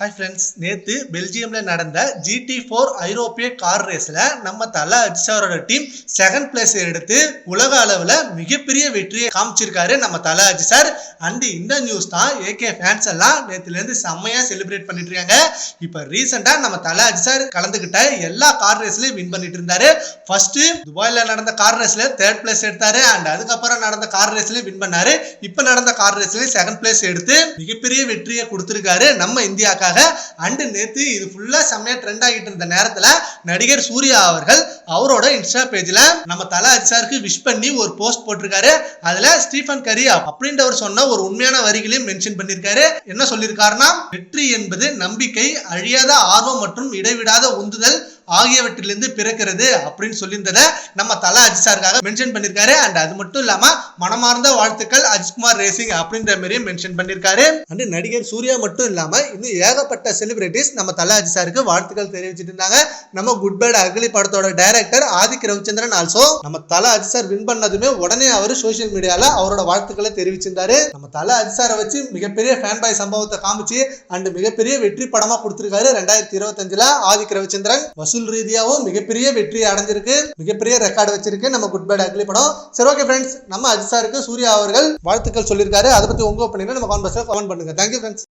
Hi friends, நேற்று பெல்ஜியமில் நடந்த GT4 ஐரோப்பிய கார் ரேஸில் நம்ம Thala Ajith team second place எடுத்து உலக அளவில் மிகப்பெரிய வெற்றியை காமிச்சிருக்காரு நம்ம தல அஜித் சார். அண்ட் இந்த நியூஸ் தான் AK ஃபேன்ஸ் எல்லாம் நேற்றுலேருந்து செம்மையாக செலிப்ரேட் பண்ணிட்டு இருக்காங்க. இப்போ ரீசெண்டாக நம்ம தல அஜித் சார் கலந்துக்கிட்ட எல்லா கார் ரேஸ்லையும் வின் பண்ணிட்டு இருந்தாரு. ஃபர்ஸ்ட் துபாயில் நடந்த கார் ரேஸ்ல தேர்ட் பிளேஸ் எடுத்தாரு. அண்ட் அதுக்கப்புறம் நடந்த கார் ரேஸ்லையும் வின் பண்ணாரு. இப்போ நடந்த கார் ரேஸ்லையும் செகண்ட் பிளேஸ் எடுத்து மிகப்பெரிய வெற்றியை கொடுத்திருக்காரு நம்ம இந்தியாவுக்காக. அண்ட் நேத்து இது ஃபுல்லா செம்மையா ட்ரெண்ட் ஆகிட்டு இருந்த நேரத்துல நடிகர் சூர்யா அவர்கள் அவரோட இன்ஸ்டா பேஜ்ல நம்ம தல அஜித் சாருக்கு விஷ் பண்ணி ஒரு போஸ்ட் போட்டிருக்காரு. அதுல ஸ்டீஃபன் கரி அப்படின்றவர் சொன்ன ஒரு உண்மையான வரிகளையும் மென்ஷன் பண்ணிருக்காரு. என்ன சொல்லியிருக்காருன்னா, வெற்றி என்பது நம்பிக்கை, அழியாத ஆர்வம் மற்றும் இடைவிடாத உந்துதல் ஆகியவற்றிலிருந்து பிறக்கிறது அப்படின்னு சொல்லியிருந்ததை நம்ம தல அஜித் சாருக்காக மென்ஷன் பண்ணிருக்காரு. அண்ட் அது மட்டும் இல்லாம மனமார்ந்த வாழ்த்துக்கள் அஜித்குமார் ரேசிங் அப்படின்ற மாதிரியும் மென்ஷன் பண்ணிருக்காரு. அண்ட் நடிகர் சூர்யா மட்டும் இல்லாம இன்னும் ஏகப்பட்ட செலிபிரிட்டிஸ் நம்ம தல அஜித் சாருக்கு வாழ்த்துக்கள் தெரிவிச்சிட்டு இருந்தாங்க. நம்ம குட் பேட் அக்லி படத்தோட டைரக்டர் ஆதிக் ரவிச்சந்திரன் ஆல்சோ நம்ம தல அஜித் சார் வின் பண்ணதுமே உடனே அவர் சோசியல் மீடியால அவரோட வாழ்த்துக்களை தெரிவிச்சிருந்தாரு. நம்ம தல அஜித் சாரை வச்சு மிகப்பெரிய ஃபேன் பாய் சம்பவத்தை காமிச்சு அண்ட் மிகப்பெரிய வெற்றி படமா கொடுத்திருக்காரு 2025 ஆதிக் ரவிச்சந்திரன். வசூல் ரீதியாகவும் மிகப்பெரிய வெற்றி அடைஞ்சிருக்கு, மிகப்பெரிய ரெக்கார்டு வச்சிருக்கு நம்ம குட் பேட் அக்லி படம். சரி, ஓகே ஃப்ரெண்ட்ஸ், நம்ம அஜித் சாருக்கு சூர்யா அவர்கள் வாழ்த்துக்கள் சொல்லியிருக்காரு. அதை பத்தி உங்க ஒப்பீனியனை நம்ம கமெண்ட் பாக்ஸ்ல கமெண்ட் பண்ணுங்க. Thank you friends.